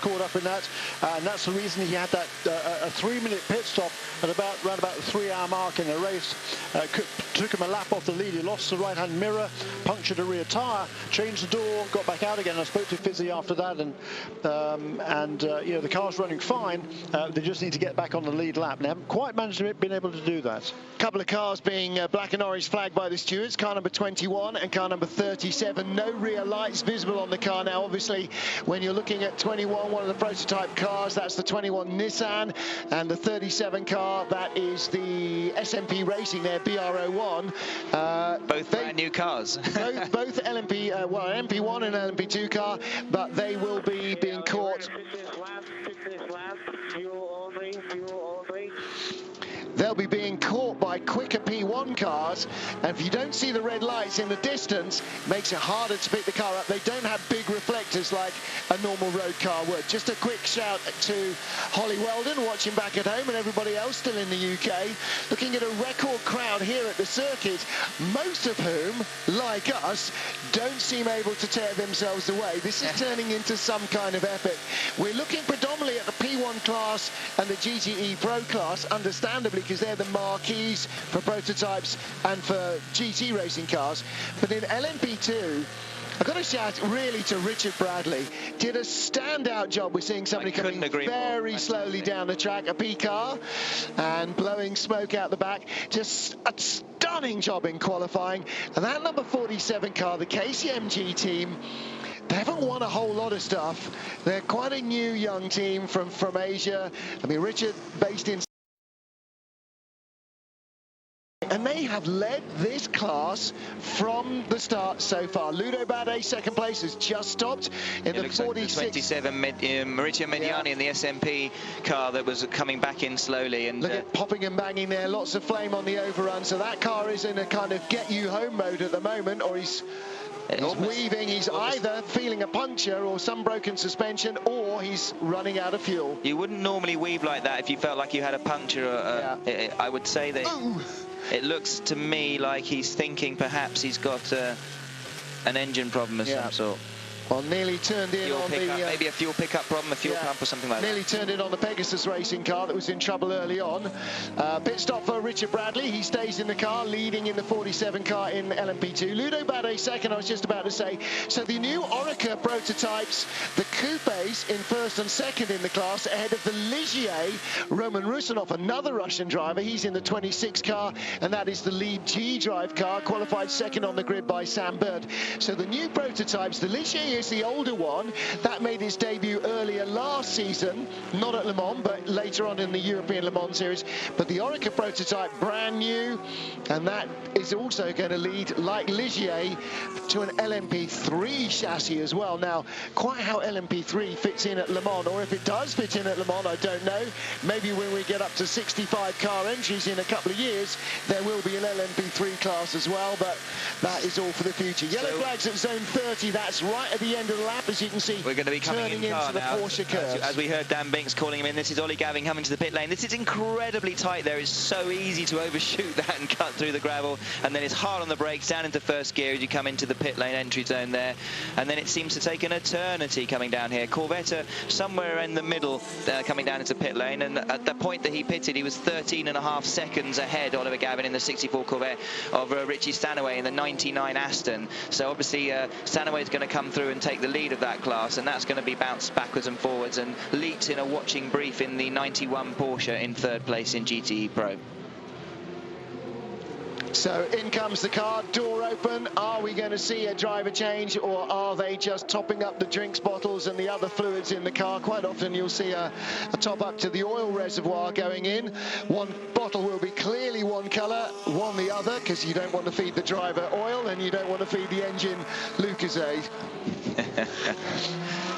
caught up in that, and that's the reason he had that a 3-minute pit stop at around about the 3-hour mark in the race. Took him a lap off the lead. He lost the right-hand mirror, punctured a rear tyre, changed the door, got back out again. I spoke to Fizzy after that, and you know, the car's running fine. They just need to get back on the lead lap. They haven't quite managed to been able to do that. A couple of cars being black and orange flagged by the stewards. Car number 21 and car number 37. No rear lights visible on the car now. Obviously, when you're looking at 21, one of the prototype cars, that's the 21 Nissan, and the 37 car, that is the SMP Racing there, BR01. Both brand new cars. both LMP, well, an MP1 and an MP2 car, but they will be being caught. They'll be being caught by quicker P1 cars, and if you don't see the red lights in the distance, it makes it harder to pick the car up. They don't have big reflectors like a normal road car would. Just a quick shout to Holly Weldon, watching back at home, and everybody else still in the UK, looking at a record crowd here at the circuit, most of whom, like us, don't seem able to tear themselves away. This is turning into some kind of epic. We're looking predominantly at the P1 class and the GTE Pro class, understandably, because they're the marquees for prototypes and for GT racing cars. But in LMP2, I've got to shout really to Richard Bradley. Did a standout job. We're seeing somebody coming very slowly down the track, a P car, and blowing smoke out the back. Just a stunning job in qualifying. And that number 47 car, the KCMG team, they haven't won a whole lot of stuff. They're quite a new young team from Asia. I mean, Richard, based in... And they have led this class from the start so far. Ludo Bade, second place, has just stopped in the 46. Like the 27 Maurizio Mediani in the SMP car that was coming back in slowly. And look at popping and banging there, lots of flame on the overrun. So that car is in a kind of get you home mode at the moment, or he's weaving. He's either feeling a puncture or some broken suspension, or he's running out of fuel. You wouldn't normally weave like that if you felt like you had a puncture. I would say that... Ooh. It looks to me like he's thinking perhaps he's got an engine problem of some sort. Well, nearly turned in on the... maybe a fuel pickup problem, a fuel pump or something like that. Nearly turned in on the Pegasus racing car that was in trouble early on. Pit stop for Richard Bradley. He stays in the car, leading in the 47 car in LMP2. Ludo Bade second, I was just about to say. So the new Orica prototypes, the coupes in first and second in the class, ahead of the Ligier, Roman Rusanov, another Russian driver. He's in the 26 car, and that is the lead G-Drive car, qualified second on the grid by Sam Bird. So the new prototypes, the Ligier is the older one. That made his debut earlier last season, not at Le Mans, but later on in the European Le Mans series. But the Orica prototype, brand new, and that is also going to lead, like Ligier, to an LMP3 chassis as well. Now, quite how LMP3 fits in at Le Mans, or if it does fit in at Le Mans, I don't know. Maybe when we get up to 65 car entries in a couple of years, there will be an LMP3 class as well, but that is all for the future. Yellow flags at zone 30, that's right at the end of the lap, as you can see. We're going to be coming turning in car into the now, Porsche curves. as we heard Dan Binks calling him in. This is Ollie Gavin coming to the pit lane. This is incredibly tight there. It's so easy to overshoot that and cut through the gravel, and then it's hard on the brakes, down into first gear as you come into the pit lane entry zone there, and then it seems to take an eternity coming down here. Corvette somewhere in the middle coming down into pit lane, and at the point that he pitted, he was 13.5 seconds ahead, Oliver Gavin, in the 64 Corvette of Richie Stanaway in the 99 Aston. So obviously Stanaway is going to come through and take the lead of that class, and that's going to be bounced backwards and forwards, and Leeds in a watching brief in the 91 Porsche in third place in GTE Pro. So in comes the car, door open. Are we going to see a driver change, or are they just topping up the drinks bottles and the other fluids in the car? Quite often you'll see a top up to the oil reservoir going in. One bottle will be clearly one colour, one the other, because you don't want to feed the driver oil and you don't want to feed the engine Lucozade.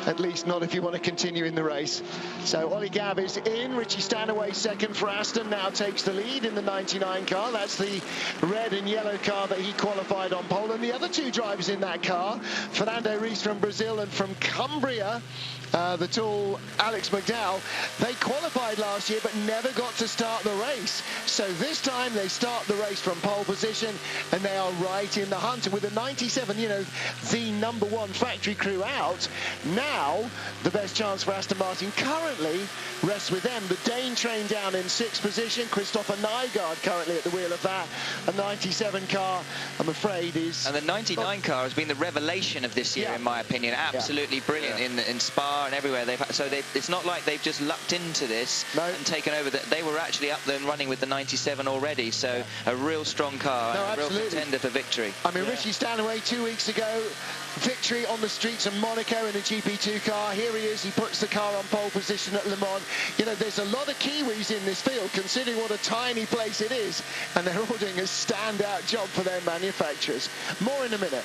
At least not if you want to continue in the race. So Ollie Gabb is in. Richie Stanaway second for Aston, now takes the lead in the 99 car. That's the red and yellow car that he qualified on pole. And the other two drivers in that car, Fernando Reis from Brazil and from Cumbria, the tall Alex McDowell, they qualified last year but never got to start the race. So this time they start the race from pole position and they are right in the hunt. And with the 97, you know, the #1 factory crew out, now the best chance for Aston Martin currently rests with them. The Dane train down in 6th position, Christopher Nygaard currently at the wheel of that. A 97 car, I'm afraid, is... And the 99 car has been the revelation of this year, in my opinion. Absolutely brilliant in Spa and everywhere. It's not like they've just lucked into this and taken over. They were actually up there and running with the 97 already, so a real strong car, and a real contender for victory. I mean, Richie Stanaway 2 weeks ago, victory on the streets of Monaco in a GP2 car. Here he is, he puts the car on pole position at Le Mans. You know, there's a lot of Kiwis in this field, considering what a tiny place it is, and they're all doing a standout job for their manufacturers. More in a minute.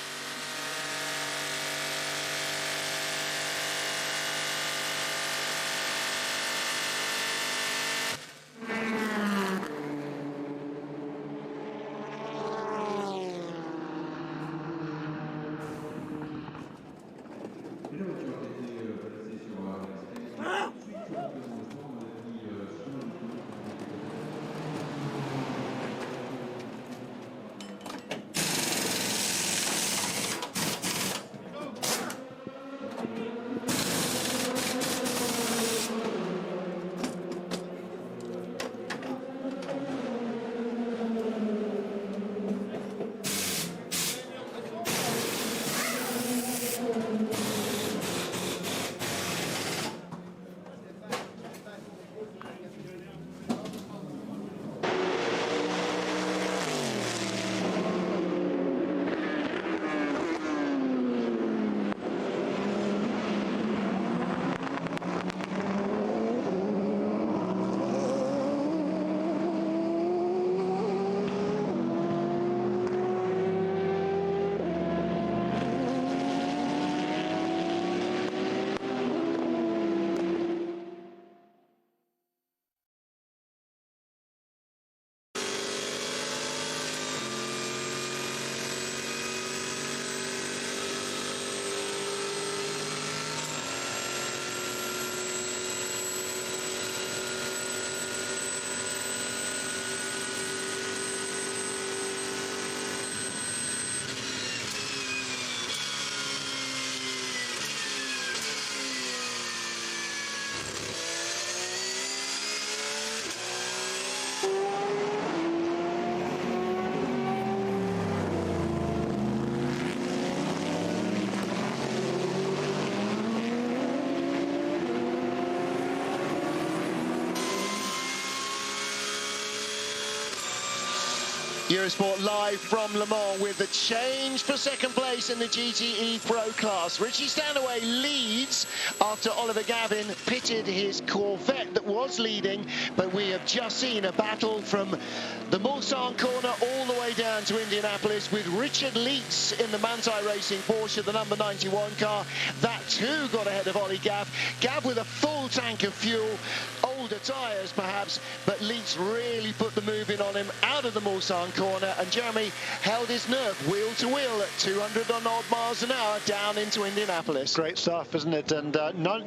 Eurosport live from Le Mans with the change for second place in the GTE Pro class. Richie Stanaway leads after Oliver Gavin pitted his Corvette that was leading, but we have just seen a battle from the Mulsanne corner all the way down to Indianapolis with Richard Leitz in the Manthey Racing Porsche, the number 91 car. That too got ahead of Ollie Gav. Gav with a full tank of fuel, older tyres perhaps, but Leitz really put the move in on him out of the Mulsanne corner, and Jeremy held his nerve wheel to wheel at 200 odd miles an hour down into Indianapolis. Great stuff, isn't it? And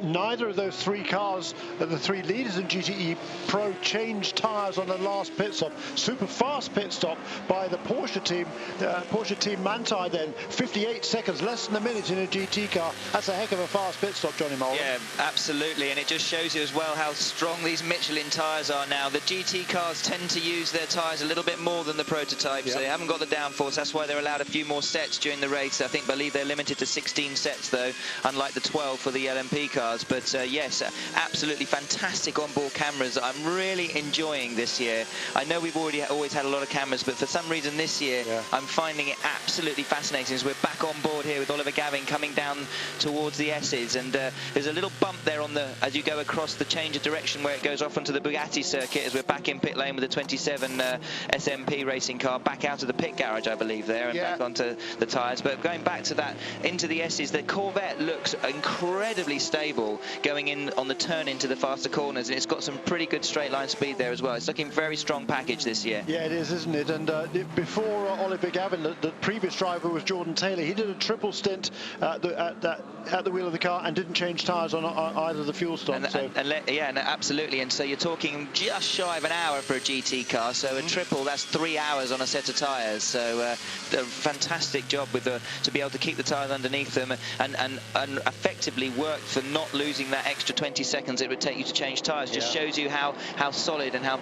neither of those three cars, the three leaders in GTE Pro, changed tyres on the last pit stop. Super fast pit stop by the Porsche team. Porsche team Manthey then, 58 seconds, less than a minute in a GT car. That's a heck of a fast pit stop, Johnny Mullen. Yeah, absolutely, and it just shows you as well how strong these Michelin tyres are now. The GT cars tend to use their tyres a little bit more than the prototypes, so they haven't got the downforce. That's why they're allowed a few more sets during the race. I believe they're limited to 16 sets though, unlike the 12 for the LMP cars. But yes, absolutely fantastic onboard cameras. I'm really enjoying this year. I know we've always had a lot of cameras, but for some reason this year I'm finding it absolutely fascinating as we're back on board here with Oliver Gavin coming down towards the S's, and there's a little bump there on the as you go across the change of direction where it goes off onto the Bugatti circuit as we're back in pit lane with the 27 SMP racing car back out of the pit garage, I believe, there, and back onto the tyres. But going back to that, into the S's, the Corvette looks incredibly stable going in on the turn into the faster corners, and it's got some pretty good straight line speed there as well. It's looking very strong package this year. Yeah, it is, isn't it? And before Oliver Gavin, the previous driver was Jordan Taylor. He did a triple stint at the wheel of the car and didn't change tyres on either of the fuel stops. Yeah, no, absolutely. And so you're talking just shy of an hour for a GT car. So a triple, that's 3 hours on a set of tyres. So a fantastic job with to be able to keep the tyres underneath them and effectively work for not losing that extra 20 seconds it would take you to change tyres. Just shows you how solid and how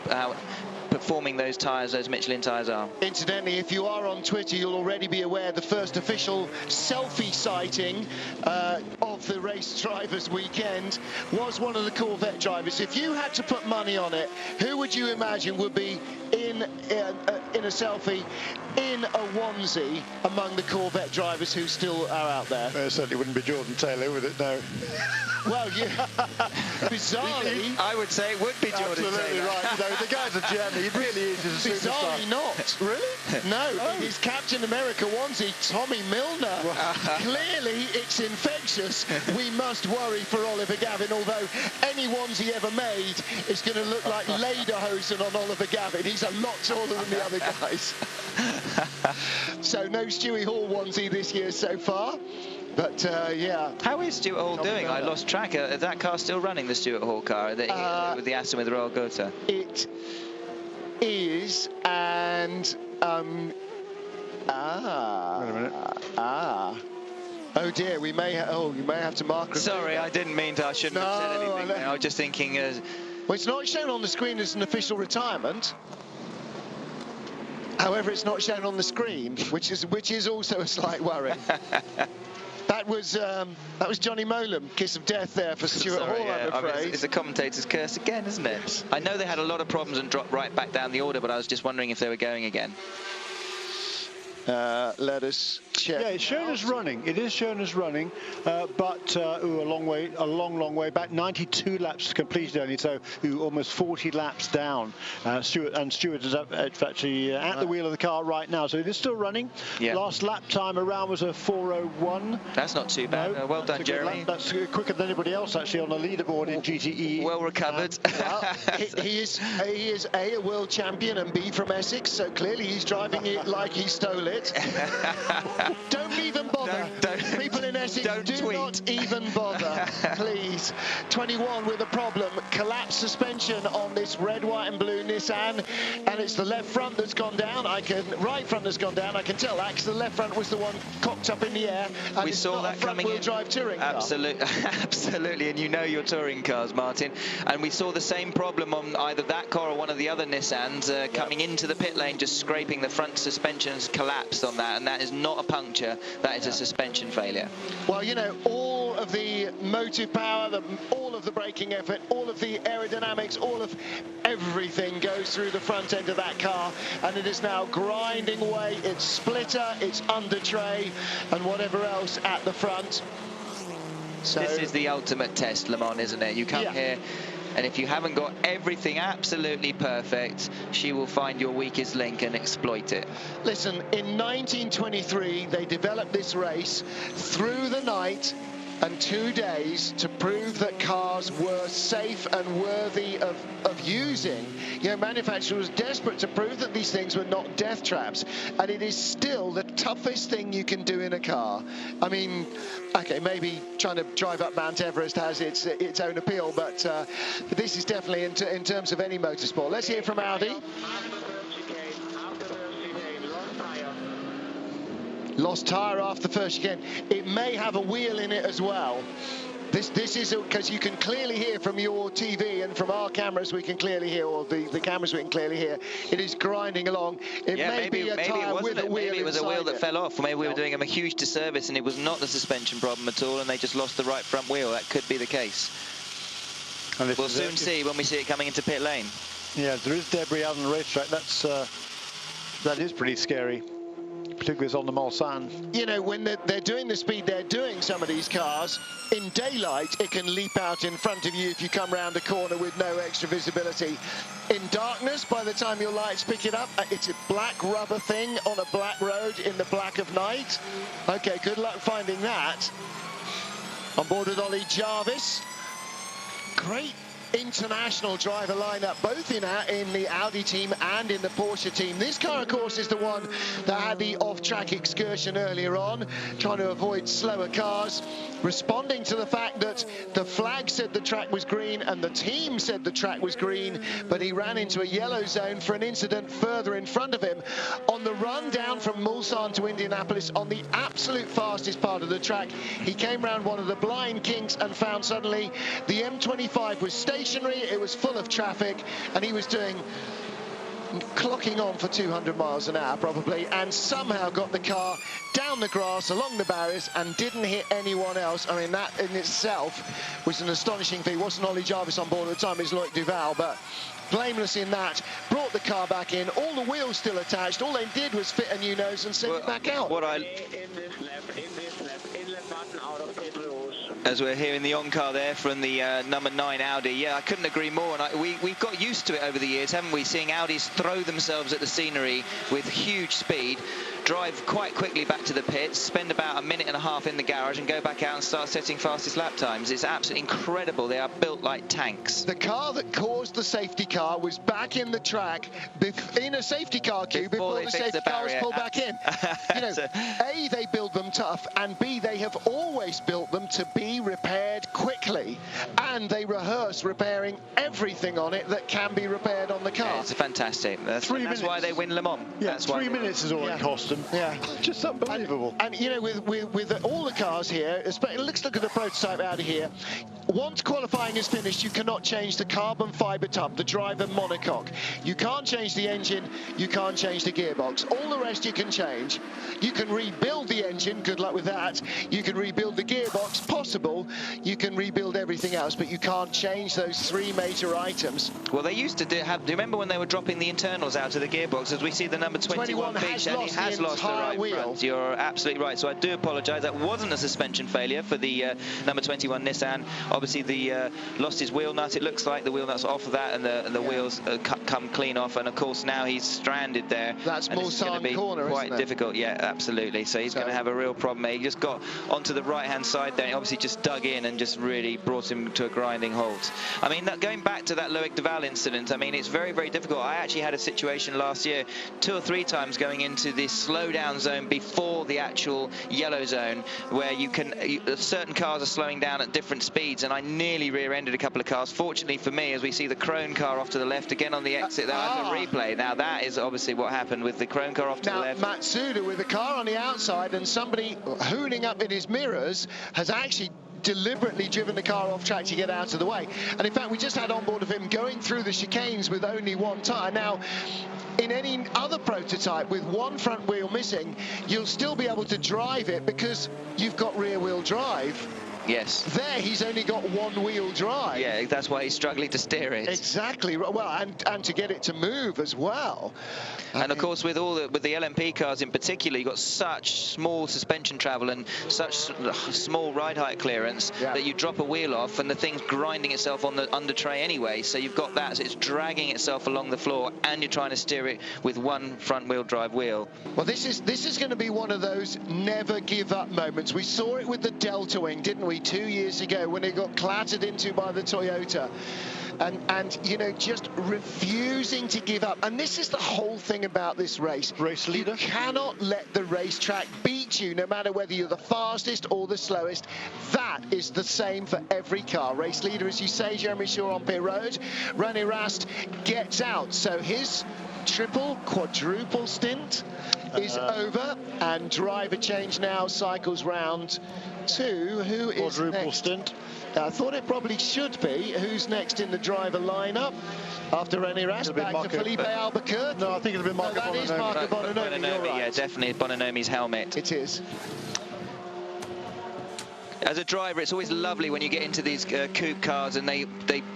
performing those tyres, those Michelin tyres are. Incidentally, if you are on Twitter, you'll already be aware the first official selfie sighting of the race drivers weekend was one of the Corvette drivers. If you had to put money on it, who would you imagine would be in a selfie in a onesie among the Corvette drivers who still are out there? It certainly wouldn't be Jordan Taylor, would it? No. Well, yeah. Bizarrely, I would say it would be Jordan Absolutely Taylor. right. You know, the guy's a gem. He really is. He's a superstar. Bizarrely not. Really? No. In his Captain America onesie, Tommy Milner. Clearly, it's infectious. We must worry for Oliver Gavin, although any onesie ever made is going to look like lederhosen on Oliver Gavin. He's a lot taller than the other guys. So no Stewie Hall onesie this year so far. But, yeah. How is Stuart Hall doing? I lost track. Is that car still running, the Stuart Hall car, with the Aston with the Royal Gotha? It is, and, Wait a minute. Oh dear, we may have to mark. Sorry, I didn't mean to. I shouldn't have said anything there. I was just thinking... Well, it's not shown on the screen as an official retirement. However, it's not shown on the screen, which is also a slight worry. That was Johnny Molam, kiss of death there for Stuart Hall, I'm afraid. It's a commentator's curse again, isn't it? Yes. I know they had a lot of problems and dropped right back down the order, but I was just wondering if they were going again. Let us check. Yeah, it's shown as running. It is shown as running, but a long way back. 92 laps completed only, so almost 40 laps down. Stuart is actually at the wheel of the car right now, so it is still running. Yeah. Last lap time around was a 4:01. That's not too bad. No, well done, Jeremy. That's quicker than anybody else actually on the leaderboard in GTE. Well recovered. He is A, a world champion, and B, from Essex, so clearly he's driving it like he stole it. Don't even bother. People in Essex, do not even bother, please. 21 with a problem. Collapsed suspension on this red, white and blue Nissan, and it's the left front that's gone down. Right front has gone down. I can tell that because the left front was the one cocked up in the air, and we it's saw not that a front-wheel drive touring car. Absolutely, and you know your touring cars, Martin. And we saw the same problem on either that car or one of the other Nissans coming into the pit lane, just scraping the front suspensions, collapsed on that, and that is not a puncture, that is a suspension failure. Well, you know, all of the motive power, all of the braking effort, all of the aerodynamics, all of everything goes through the front end of that car, and it is now grinding away its splitter, its under tray, and whatever else at the front. So this is the ultimate test, Le Mans, isn't it? You come here, and if you haven't got everything absolutely perfect, she will find your weakest link and exploit it. Listen, in 1923, they developed this race through the night and 2 days to prove that cars were safe and worthy of using. You know, manufacturers were desperate to prove that these things were not death traps, and it is still the toughest thing you can do in a car. I mean, okay, maybe trying to drive up Mount Everest has its own appeal, but this is definitely in terms of any motorsport. Let's hear from Audi. Lost tyre after the first chicane. It may have a wheel in it as well. This is because you can clearly hear from your TV and from our cameras we can clearly hear, or the cameras we can clearly hear. It is grinding along. It may be a tyre with a wheel. Maybe it was a wheel that fell off, or maybe we were doing them a huge disservice and it was not the suspension problem at all and they just lost the right front wheel. That could be the case. And we'll soon see when we see it coming into pit lane. Yeah, there is debris out on the racetrack. That is pretty scary. particularly on the Mulsanne. You know, when they're doing the speed they're doing, some of these cars, in daylight, it can leap out in front of you if you come round a corner with no extra visibility. In darkness, by the time your lights pick it up, it's a black rubber thing on a black road in the black of night. Okay, good luck finding that. On board with Ollie Jarvis. Great international driver lineup, both in the Audi team and in the Porsche team. This car, of course, is the one that had the off-track excursion earlier on, trying to avoid slower cars, responding to the fact that the flag said the track was green and the team said the track was green, but he ran into a yellow zone for an incident further in front of him. On the run down from Mulsanne to Indianapolis, on the absolute fastest part of the track, he came round one of the blind kinks and found suddenly the M25 was stationary, it was full of traffic, and he was clocking on for 200 miles an hour probably, and somehow got the car down the grass along the barriers and didn't hit anyone else. I mean, that in itself was an astonishing thing. It wasn't Ollie Jarvis on board at the time, it was Loic Duval, but blameless in that. Brought the car back in, all the wheels still attached, all they did was fit a new nose and send it back out. As we're hearing the on-car there from the number 9 Audi, yeah, I couldn't agree more. And we've got used to it over the years, haven't we? Seeing Audis throw themselves at the scenery with huge speed, drive quite quickly back to the pits, spend about a minute and a half in the garage and go back out and start setting fastest lap times. It's absolutely incredible. They are built like tanks. The car that caused the safety car was back in the track in a safety car queue before the safety car was pulled back in. You know, A, they build them tough, and B, they have always built them to be repaired quickly, and they rehearse repairing everything on it that can be repaired on the car. Yeah, it's fantastic. That's why they win Le Mans. Yeah, that's 3 minutes is all it cost them. Yeah, just unbelievable. And you know, with all the cars here, let's look at the prototype out of here. Once qualifying is finished, you cannot change the carbon fibre tub, the driver monocoque. You can't change the engine, you can't change the gearbox. All the rest you can change. You can rebuild the engine, good luck with that. You can rebuild the gearbox, possible. You can rebuild everything else, but you can't change those 3 major items. Well, they used to do you remember when they were dropping the internals out of the gearbox, as we see the number 21 feature, and he has lost the right wheel. Front. You're absolutely right, so I do apologise. That wasn't a suspension failure for the number 21 Nissan. Obviously, the lost his wheel nut. It looks like the wheel nut's off of that, and the wheels come clean off, and of course now he's stranded there. That's Mulsanne corner, quite isn't it? Difficult, yeah, absolutely. So he's going to have a real problem. He just got onto the right-hand side there, and he obviously just dug in and just really brought him to a grinding halt. I mean, going back to that Loic Duval incident, I mean, it's very, very difficult. I actually had a situation last year 2 or 3 times going into this slow-down zone before the actual yellow zone, where certain cars are slowing down at different speeds, and I nearly rear-ended a couple of cars. Fortunately for me, as we see the Krone car off to the left again on the exit there, I have a replay. Now that is obviously what happened with the Krone car off to the left. Matsuda with the car on the outside, and somebody hooning up in his mirrors has actually deliberately driven the car off track to get out of the way. And in fact, we just had on board of him going through the chicanes with only 1 tyre. Now, in any other prototype with 1 front wheel missing, you'll still be able to drive it because you've got rear wheel drive. Yes. There, he's only got 1 wheel drive. Yeah, that's why he's struggling to steer it. Exactly. Well, and to get it to move as well. And of course, with the LMP cars in particular, you've got such small suspension travel and such small ride height clearance that you drop a wheel off and the thing's grinding itself on the under tray anyway. So you've got that, so it's dragging itself along the floor, and you're trying to steer it with 1 front wheel drive wheel. Well, this is going to be one of those never give up moments. We saw it with the Delta Wing, didn't we, 2 years ago when it got clattered into by the Toyota. And you know, just refusing to give up. And this is the whole thing about this race. Race leader. You cannot let the racetrack beat you, no matter whether you're the fastest or the slowest. That is the same for every car. Race leader, as you say, Jeremy Shaw on pit road. René Rast gets out. So his quadruple stint is over, and driver change now cycles round to who is quadruple next? Stint. I thought it probably should be. Who's next in the driver lineup? After René Rast, back to Felipe Albuquerque. No, I think it'll be Marco Bononomi. That is Marco Bononomi, you're right. Yeah, definitely Bononomi's helmet. It is. As a driver, it's always lovely when you get into these coupe cars and they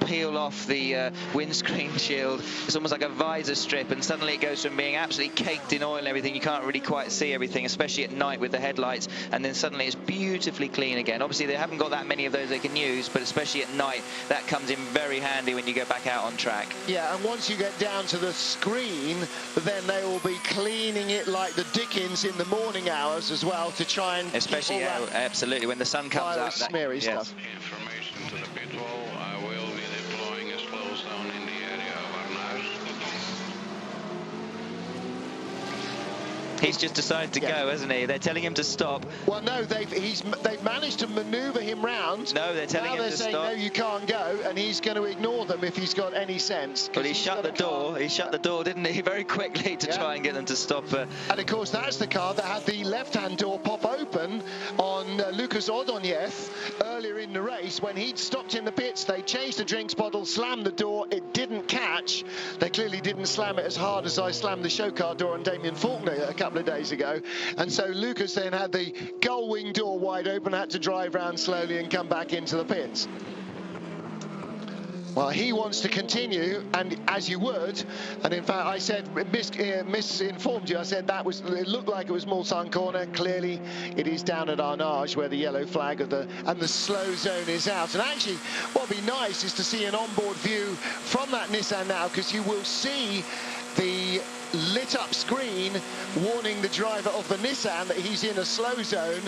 peel off the windscreen shield. It's almost like a visor strip, and suddenly it goes from being absolutely caked in oil and everything, you can't really quite see everything, especially at night with the headlights, and then suddenly it's beautifully clean again. Obviously, they haven't got that many of those they can use, but especially at night, that comes in very handy when you go back out on track. Yeah, and once you get down to the screen, then they will be cleaning it like the Dickens in the morning hours as well, to try and especially, yeah, absolutely, when the sun comes out. Smeary stuff. Information to the pit wall. I will be deploying a slow zone in the area of Arnhuis. He's just decided to go, hasn't he? They're telling him to stop. Well, no, they've managed to manoeuvre him round. No, they're telling him to stop. Now they're saying, no, you can't go, and he's going to ignore them if he's got any sense. Well, he shut the door. He shut the door, didn't he, very quickly to try and get them to stop. And, of course, that's the car that had the left-hand door pop open on Lucas Ordonez earlier in the race. When he'd stopped in the pits, they changed the drinks bottle, slammed the door. It didn't catch. They clearly didn't slam it as hard as I slammed the show car door on Damien Faulkner a couple of days ago. And so Lucas then had the gull wing door wide open, had to drive round slowly and come back into the pits. Well, he wants to continue, and as you would, and in fact I said, misinformed you, I said it looked like it was Mulsanne corner. Clearly it is down at Arnage where the yellow flag of and the slow zone is out. And actually what would be nice is to see an onboard view from that Nissan now, because you will see the lit up screen warning the driver of the Nissan that he's in a slow zone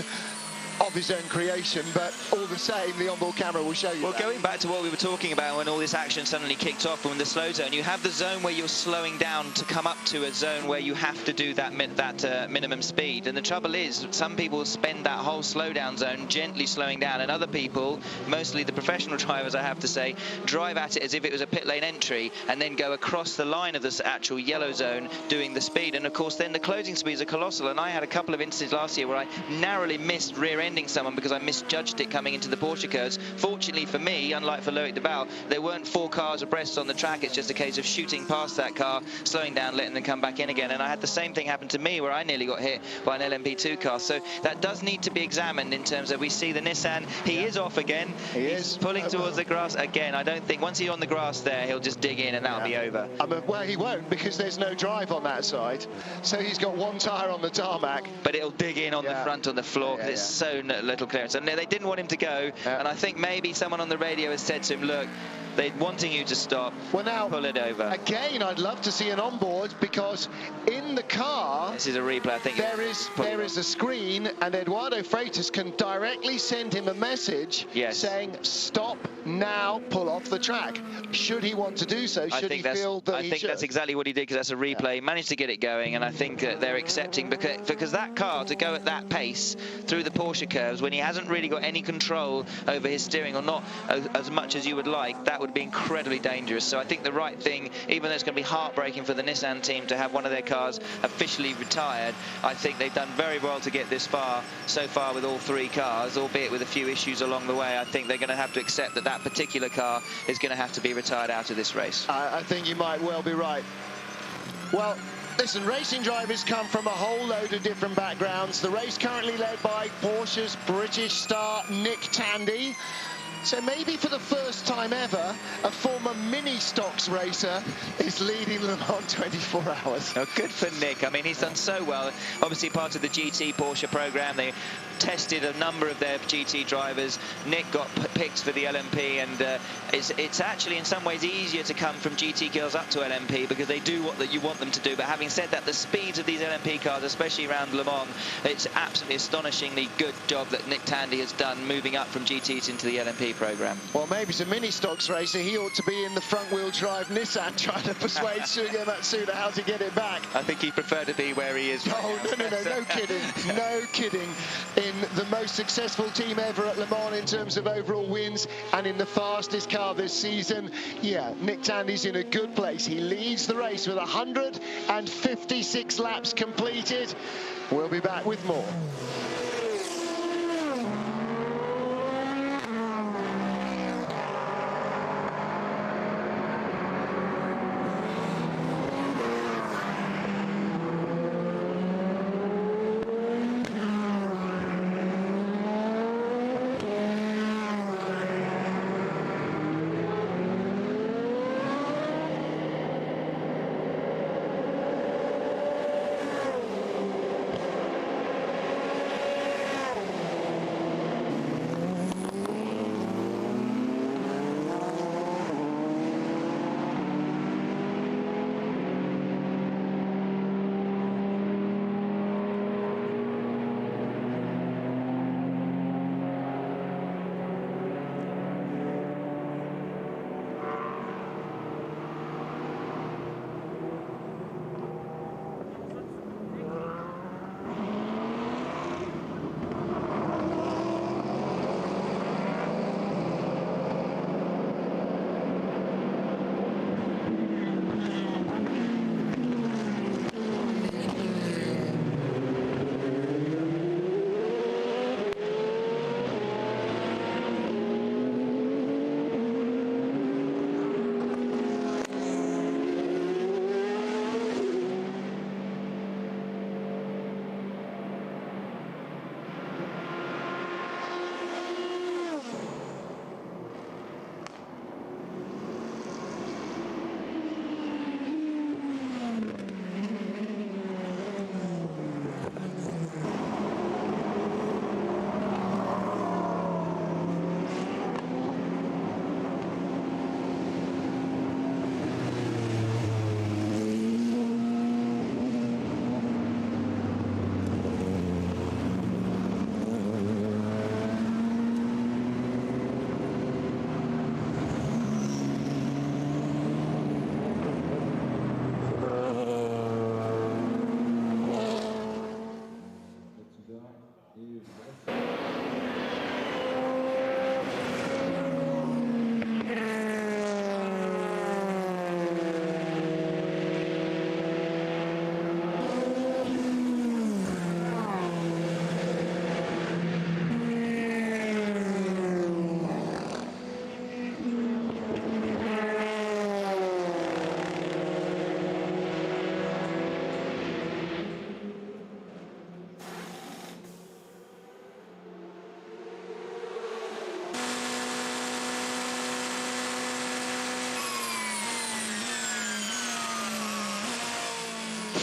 of his own creation, but all the same, the onboard camera will show you. Well, going back to what we were talking about when all this action suddenly kicked off from the slow zone, you have the zone where you're slowing down to come up to a zone where you have to do that minimum speed. And the trouble is, some people spend that whole slowdown zone gently slowing down, and other people, mostly the professional drivers, I have to say, drive at it as if it was a pit lane entry and then go across the line of this actual yellow zone doing the speed. And of course, then the closing speeds are colossal. And I had a couple of instances last year where I narrowly missed rear-ending someone because I misjudged it coming into the Porsche curves. Fortunately for me, unlike for Loic Duval, there weren't 4 cars abreast on the track. It's just a case of shooting past that car, slowing down, letting them come back in again. And I had the same thing happen to me where I nearly got hit by an LMP2 car. So that does need to be examined in terms of, we see the Nissan, he is off again. He's pulling towards the grass again. I don't think once he's on the grass there, he'll just dig in and that'll be over. Well, he won't, because there's no drive on that side. So he's got 1 tyre on the tarmac. But it'll dig in on the front on the floor because it's so little clearance. And they didn't want him to go. And I think maybe someone on the radio has said to him, look, they're wanting you to stop. Well, now, pull it over. Again, I'd love to see an onboard, because in the car, this is a replay, I think. There is a screen, and Eduardo Freitas can directly send him a message saying, stop now, pull off the track. Should he want to do so? Should he feel that he should? I think that's exactly what he did, because that's a replay. He managed to get it going, and I think they're accepting, because that car, to go at that pace through the Porsche curves when he hasn't really got any control over his steering, or not as much as you would like, that would be incredibly dangerous. So I think the right thing, even though it's going to be heartbreaking for the Nissan team to have one of their cars officially retired, I think they've done very well to get this far so far with all 3 cars, albeit with a few issues along the way. I think they're going to have to accept that that particular car is going to have to be retired out of this race. I think you might well be right. Well, listen, racing drivers come from a whole load of different backgrounds. The race currently led by Porsche's British star Nick Tandy. So maybe for the first time ever, a former mini-stocks racer is leading Le Mans 24 hours. Oh, good for Nick. I mean, he's done so well. Obviously part of the GT Porsche program. They tested a number of their GT drivers. Nick got picked for the LMP, and it's actually in some ways easier to come from GT girls up to LMP, because they do what you want them to do. But having said that, the speeds of these LMP cars, especially around Le Mans, it's absolutely astonishingly good job that Nick Tandy has done moving up from GTs into the LMP program. Well, maybe as a mini-stocks racer, he ought to be in the front-wheel drive Nissan trying to persuade Suga Matsuda how to get it back. I think he'd prefer to be where he is right now. No kidding. No kidding. In the most successful team ever at Le Mans in terms of overall wins, and in the fastest car this season, yeah, Nick Tandy's in a good place. He leads the race with 156 laps completed. We'll be back with more.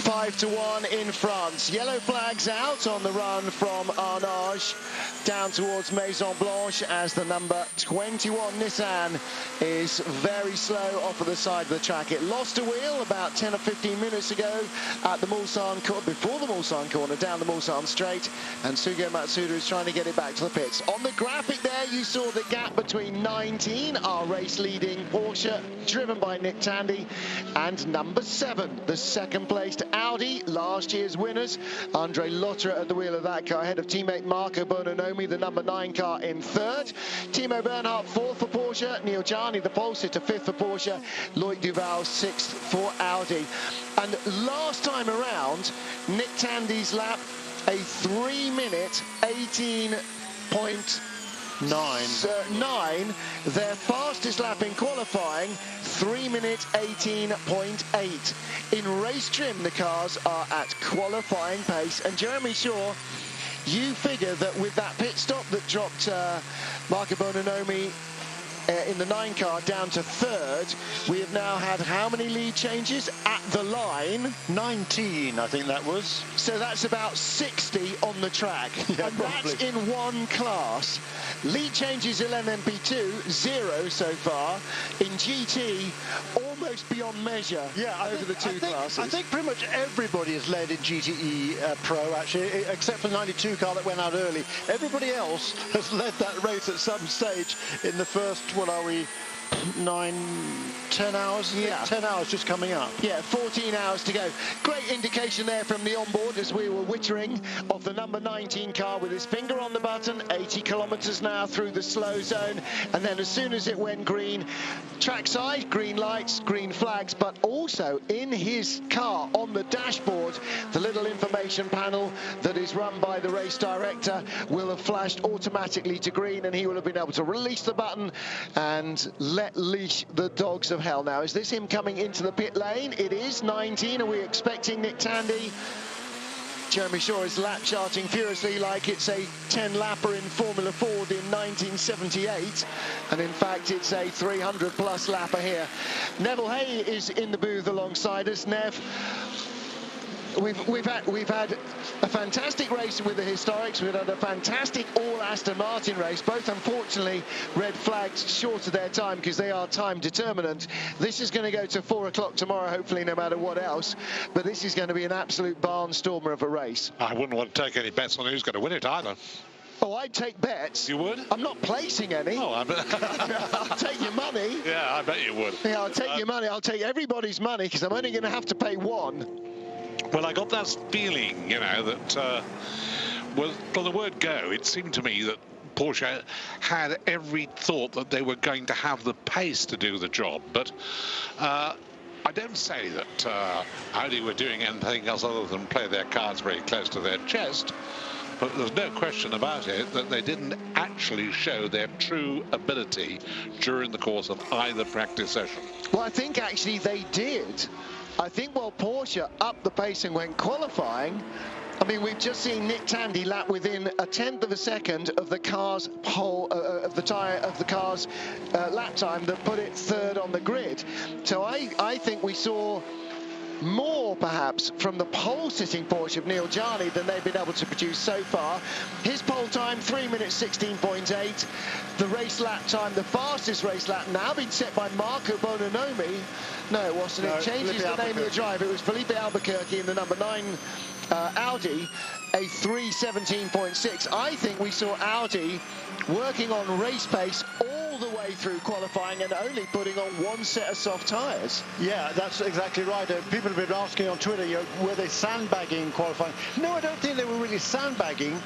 5-1 in France. Yellow flags out on the run from Arnage down towards Maison Blanche as the number 21 Nissan is very slow off of the side of the track. It lost a wheel about 10 or 15 minutes ago at the Mulsanne corner, before the Mulsanne corner, down the Mulsanne straight, and Sugo Matsuda is trying to get it back to the pits. On the graphic there, you saw the gap between 19, our race-leading Porsche, driven by Nick Tandy, and number 7, the second-placed Audi, last year's winners. Andre Lotterer at the wheel of that car, ahead of teammate Marco Bononomi, the number 9 car, in 3rd. Timo Bernhardt 4th for Porsche. Neil Jarni, the pole sitter, 5th for Porsche. Loic Duval 6th for Audi. And last time around, Nick Tandy's lap, a 3-minute 18.9. Their fastest lap in qualifying, 3-minute 18.8. In race trim, the cars are at qualifying pace. And Jeremy Shaw, you figure that with that pit stop that dropped Marco Bononomi in the 9 car down to 3rd, we have now had how many lead changes at the line? 19, I think that was. So that's about 60 on the track. Yeah, and probably. that's in one class. Lead changes in LMP2, 0 so far. In GT, almost beyond measure over the two classes. I think pretty much everybody has led in GTE Pro, actually, except for the 92 car that went out early. Everybody else has led that race at some stage in the first, what are we, 10 hours? Yeah. 10 hours just coming up. Yeah, 14 hours to go. Great indication there from the onboard as we were wittering of the number 19 car with his finger on the button, 80 kilometers now through the slow zone. And then as soon as it went green, trackside, green lights, green flags, but also in his car on the dashboard, the little information panel that is run by the race director will have flashed automatically to green, and he will have been able to release the button and let leash the dogs of hell. Now, is this him coming into the pit lane? It is 19. Are we expecting Nick Tandy? Jeremy Shaw is lap charting furiously like it's a 10-lapper in Formula Ford in 1978, and in fact it's a 300-plus lapper here. Neville Hay is in the booth alongside us. Nev, we've had a fantastic race with the historics. We've had a fantastic all Aston Martin race, both unfortunately red flags short of their time because they are time determinant. This is going to go to 4 o'clock tomorrow, hopefully, no matter what else, but this is going to be an absolute barnstormer of a race. I wouldn't want to take any bets on who's going to win it either. Oh, I'd take bets. You would? I'm not placing any. Oh, I bet. I'll take your money. Yeah, I bet you would. Yeah, I'll take your money. I'll take everybody's money because I'm only going to have to pay one. Well, I got that feeling, you know, that well, from the word go, it seemed to me that Porsche had every thought that they were going to have the pace to do the job. But I don't say that Audi were doing anything else other than play their cards very close to their chest. But there's no question about it that they didn't actually show their true ability during the course of either practice session. Well, I think actually they did. I think while Porsche upped the pace and went qualifying, I mean, we've just seen Nick Tandy lap within 1/10 of a second of the car's whole of the car's lap time that put it 3rd on the grid. So I think we saw more perhaps from the pole sitting Porsche of Neil Jarni than they've been able to produce so far. His pole time 3 minutes 16.8. The race lap time, the fastest race lap, now been set by Marco Bononomi. No, it wasn't. It changes the name of the driver. It was Felipe Albuquerque in the number 9 Audi, a 3:17.6. I think we saw Audi working on race pace all the way through qualifying and only putting on one set of soft tyres. Yeah, that's exactly right. People have been asking on Twitter, were they sandbagging in qualifying? No, I don't think they were really sandbagging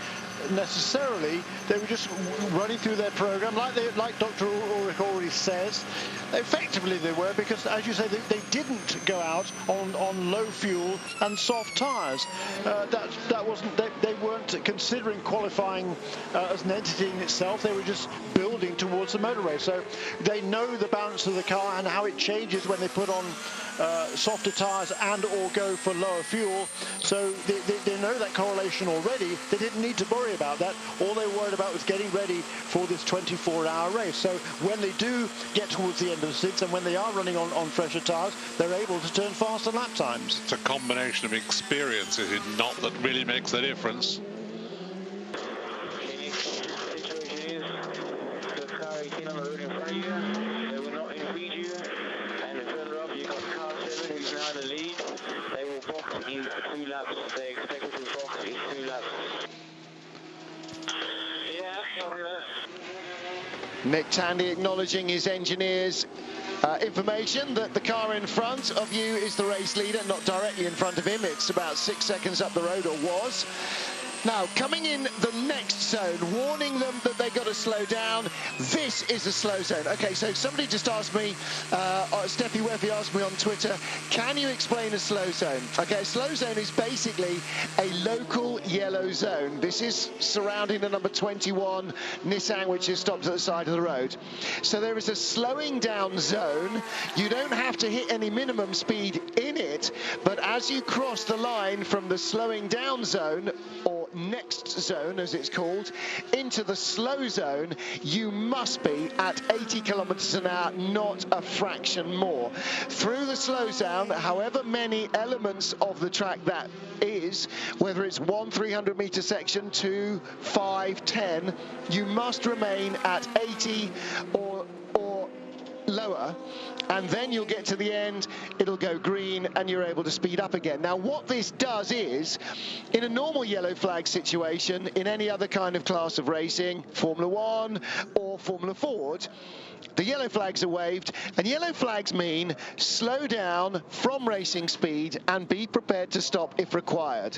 necessarily. They were just running through their program like Dr. Ulrich already says. Effectively they were, because as you say, they didn't go out on low fuel and soft tyres. That wasn't, they weren't considering qualifying as an entity in itself. They were just building building towards the motor race. So they know the balance of the car and how it changes when they put on softer tyres and or go for lower fuel. So they know that correlation already. They didn't need to worry about that. All they were worried about was getting ready for this 24-hour race. So when they do get towards the end of the stints and when they are running on fresher tyres, they're able to turn faster lap times. It's a combination of experience, is it not, that really makes the difference? They expect to box in 2 laps. Nick Tandy acknowledging his engineer's information that the car in front of you is the race leader, not directly in front of him. It's about 6 seconds up the road, or was. Now, coming in the next zone, warning them that they've got to slow down. This is a slow zone. Okay, so somebody just asked me, Steffi Weffy asked me on Twitter, can you explain a slow zone? Okay, a slow zone is basically a local yellow zone. This is surrounding the number 21 Nissan, which is stopped at the side of the road. So there is a slowing down zone. You don't have to hit any minimum speed in it, but as you cross the line from the slowing down zone, or next zone as it's called, into the slow zone, you must be at 80 kilometers an hour, not a fraction more. Through the slow zone, however many elements of the track that is, whether it's 1 300-meter section, 2, 5, 10, you must remain at 80 or lower, and then you'll get to the end, it'll go green, and you're able to speed up again. Now, what this does is, in a normal yellow flag situation, in any other kind of class of racing, Formula 1 or Formula Ford, the yellow flags are waved, and yellow flags mean slow down from racing speed and be prepared to stop if required.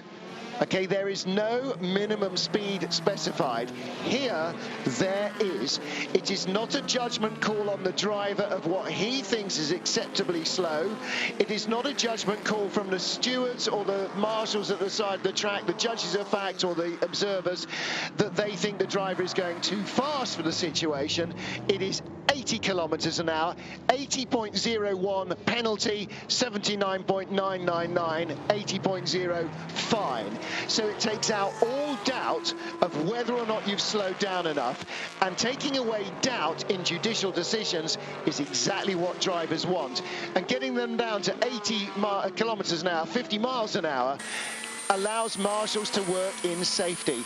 Okay, there is no minimum speed specified. Here, there is. It is not a judgment call on the driver of what he thinks is acceptably slow. It is not a judgment call from the stewards or the marshals at the side of the track, the judges of fact or the observers, that they think the driver is going too fast for the situation. It is 80 kilometers an hour, 80.01 penalty, 79.999, 80.0 fine. So it takes out all doubt of whether or not you've slowed down enough, and taking away doubt in judicial decisions is exactly what drivers want. And getting them down to 80 kilometers an hour, 50 miles an hour, allows marshals to work in safety.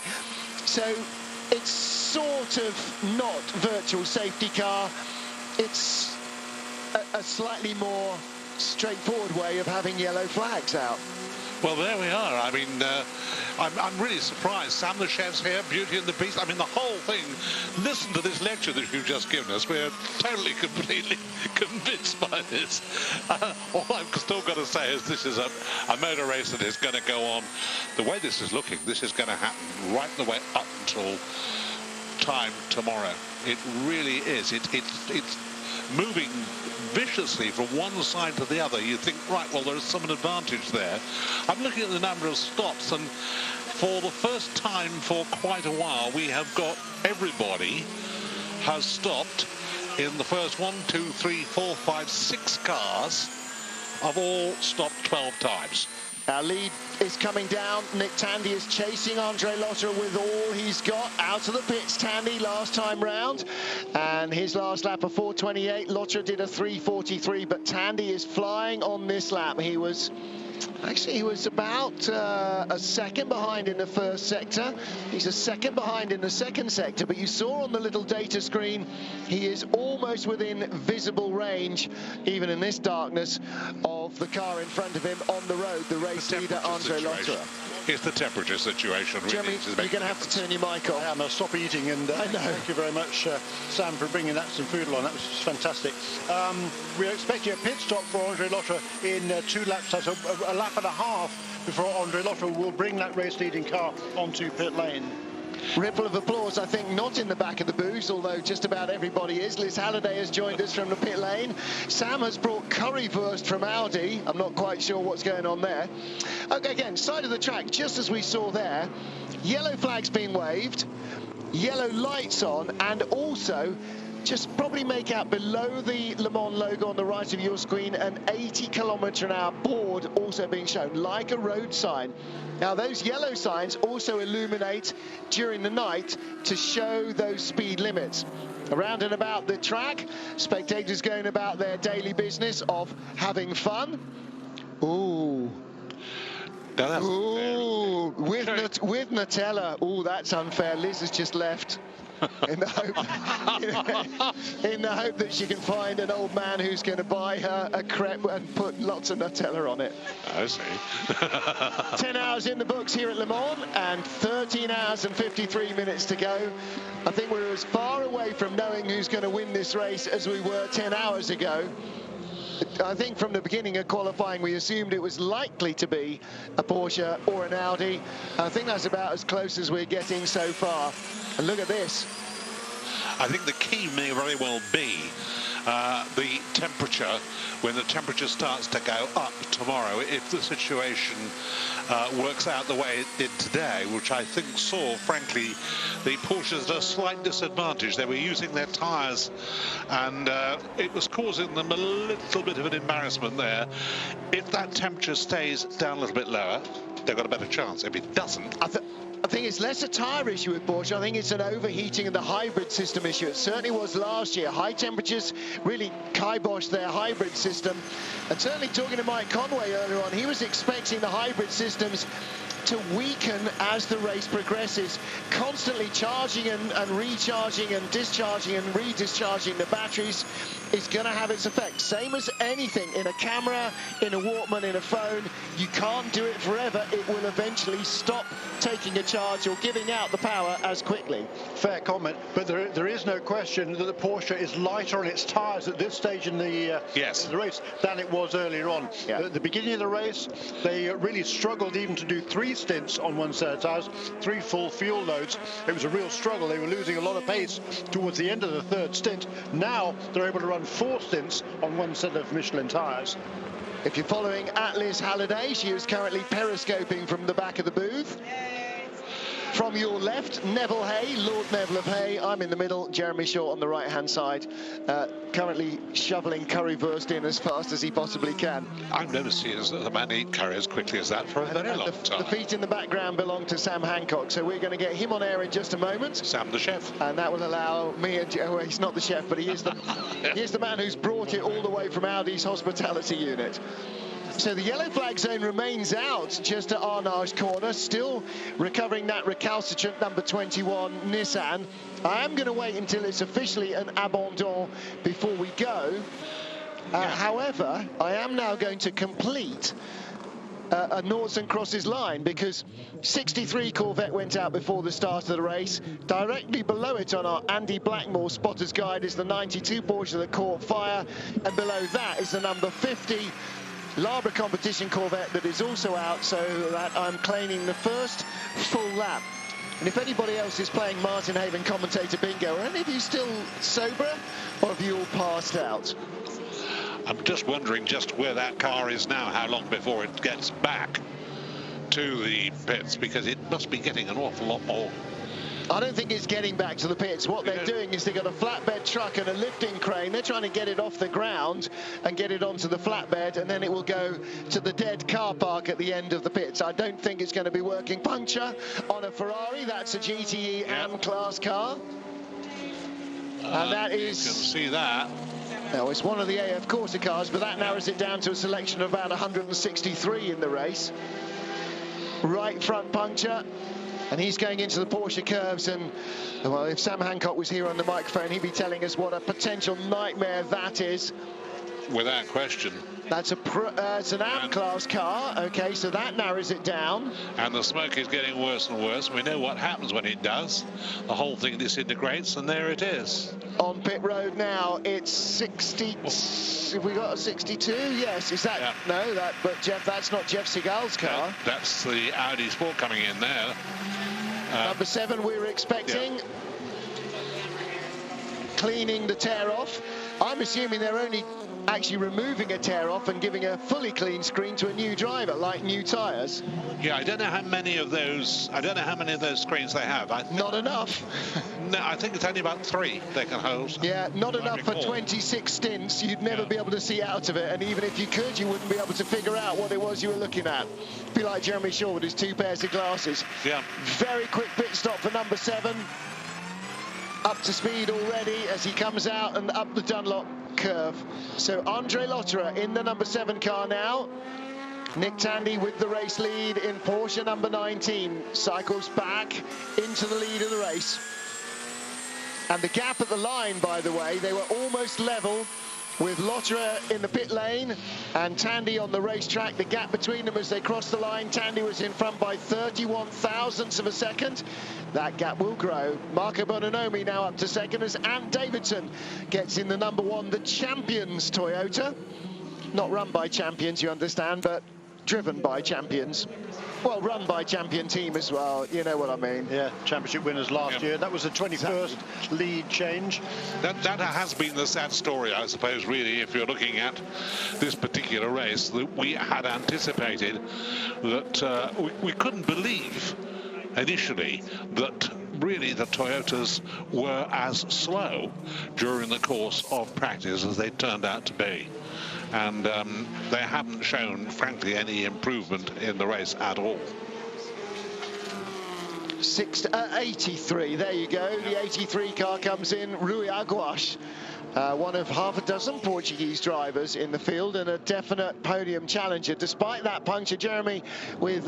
So it's sort of not virtual safety car. It's a slightly more straightforward way of having yellow flags out. Well, there we are. I mean, I'm really surprised. Sam the Chef's here, Beauty and the Beast. I mean, the whole thing. Listen to this lecture that you've just given us. We're totally, completely convinced by this. All I've still got to say is this is a motor race that is going to go on. The way this is looking, this is going to happen right the way up until time tomorrow. It really is. It's moving viciously from one side to the other. You think, right, well, there's some advantage there. I'm looking at the number of stops, and for the first time for quite a while, we have got everybody has stopped in the first 1, 2, 3, 4, 5, 6 cars have all stopped 12 times. Our lead is coming down. Nick Tandy is chasing Andre Lotterer with all he's got. Out of the pits, Tandy last time round. And his last lap, a 4:28. Lotterer did a 3:43, but Tandy is flying on this lap. He was about a second behind in the first sector. He's a second behind in the second sector, but you saw on the little data screen, he is almost within visible range, even in this darkness, of the car in front of him on the road, the race leader, Andre Lotterer. It's the temperature situation. Really. Jeremy, you're going to have to turn your mic off. I'm going to stop eating, and thank you very much, Sam, for bringing that some food along. That was just fantastic. We're expecting a pit stop for Andre Lotterer in 2 laps, so a lap and a half before Andre Lotterer will bring that race-leading car onto pit lane. Ripple of applause, I think, not in the back of the booth, although just about everybody is. Liz Halliday has joined us from the pit lane. Sam has brought currywurst from Audi. I'm not quite sure what's going on there. Okay, again, side of the track, just as we saw there, yellow flags being waved. yellow lights on, and also just probably make out below the Le Mans logo on the right of your screen an 80km/h board also being shown, like a road sign. Now, those yellow signs also illuminate during the night to show those speed limits. Around and about the track, spectators going about their daily business of having fun. Ooh. Now that's Ooh, with Nutella. Ooh, that's unfair. Liz has just left. In the hope that she can find an old man who's going to buy her a crepe and put lots of Nutella on it. I see. 10 hours in the books here at Le Mans and 13 hours and 53 minutes to go. I think we're as far away from knowing who's going to win this race as we were 10 hours ago. I think from the beginning of qualifying we assumed it was likely to be a Porsche or an Audi. I think that's about as close as we're getting so far. And look at this. I think the key may very well be the temperature, when the temperature starts to go up tomorrow, if the situation works out the way it did today, which I think saw, frankly, the Porsches at a slight disadvantage. They were using their tyres, and it was causing them a little bit of an embarrassment there. If that temperature stays down a little bit lower, they've got a better chance. If it doesn't... I think it's less a tyre issue with Porsche. I think it's an overheating of the hybrid system issue. It certainly was last year. High temperatures really kiboshed their hybrid system. And certainly talking to Mike Conway earlier on, he was expecting the hybrid systems to weaken as the race progresses, constantly charging and recharging and discharging and redischarging the batteries is going to have its effect. Same as anything, in a camera, in a Walkman, in a phone, you can't do it forever. It will eventually stop taking a charge or giving out the power as quickly. Fair comment, but there is no question that the Porsche is lighter on its tyres at this stage in the race than it was earlier on. Yeah. At the beginning of the race, they really struggled even to do 3 stints on one set of tyres, 3 full fuel loads. It was a real struggle. They were losing a lot of pace towards the end of the 3rd stint. Now they're able to run 4 stints on one set of Michelin tyres. If you're following Liz Halliday, she is currently periscoping from the back of the booth. From your left, Neville Hay, Lord Neville of Hay. I'm in the middle, Jeremy Shaw on the right-hand side, currently shoveling currywurst in as fast as he possibly can. I've never seen the man eat curry as quickly as that for a very long time. The feet in the background belong to Sam Hancock, so we're going to get him on air in just a moment. Sam the chef. And that will allow me and... well, he's not the chef, but he is the, he is the man who's brought it all the way from Audi's hospitality unit. So the yellow flag zone remains out just at Arnage corner, still recovering that recalcitrant number 21 Nissan. I am going to wait until it's officially an abandon before we go. However, I am now going to complete a noughts and crosses line, because 63 Corvette went out before the start of the race. Directly below it on our Andy Blackmore spotter's guide is the 92 Porsche that caught fire, and below that is the number 50 Labra competition Corvette that is also out, so that I'm claiming the first full lap. And if anybody else is playing Martin Haven commentator bingo, are any of you still sober, or have you all passed out? I'm just wondering just where that car is now, how long before it gets back to the pits, because it must be getting an awful lot more. I don't think it's getting back to the pits. What they're doing is they've got a flatbed truck and a lifting crane. They're trying to get it off the ground and get it onto the flatbed, and then it will go to the dead car park at the end of the pits. I don't think it's going to be working. Puncture on a Ferrari. That's a GTE M-Class car. And that is... You can see that. Now, it's one of the AF Corsa cars, but that narrows it down to a selection of about 163 in the race. Right front puncture. And he's going into the Porsche curves, and well, if Sam Hancock was here on the microphone, he'd be telling us what a potential nightmare that is. Without question. That's it's an AM-class car. Okay, so that narrows it down. And the smoke is getting worse and worse. We know what happens when it does. The whole thing disintegrates, and there it is. On pit road now, it's 60. Have we got a 62? Yes. Is that no? That, but Jeff, that's not Jeff Segal's car. That's the Audi Sport coming in there. Number 7, we were expecting. Cleaning the tear off. I'm assuming they're only actually removing a tear off and giving a fully clean screen to a new driver, like new tyres. Yeah, I don't know how many of those screens they have. Not enough. No, I think it's only about 3 they can hold. Yeah, not enough for 26 stints. You'd never be able to see out of it, and even if you could, you wouldn't be able to figure out what it was you were looking at. Be like Jeremy Shaw with his 2 pairs of glasses. Yeah. Very quick pit stop for number 7. Up to speed already as he comes out and up the Dunlop curve. So Andre Lotterer in the number 7 car now. Nick Tandy with the race lead in Porsche number 19. Cycles back into the lead of the race. And the gap at the line, by the way, they were almost level with Lotterer in the pit lane and Tandy on the racetrack. The gap between them as they crossed the line, Tandy was in front by 31 thousandths of a second. That gap will grow. Marco Bononomi now up to second as Ant Davidson gets in the number 1, the Champions Toyota. Not run by champions, you understand, but driven by champions. Well, run by champion team as well, you know what I mean. Yeah, championship winners last year. That was the 21st lead change. That has been the sad story, I suppose, really, if you're looking at this particular race, that we had anticipated that we couldn't believe initially that really the Toyotas were as slow during the course of practice as they turned out to be. And they haven't shown, frankly, any improvement in the race at all. 83, there you go. The 83 car comes in. Rui Aguas, one of half a dozen Portuguese drivers in the field and a definite podium challenger. Despite that puncture, Jeremy, with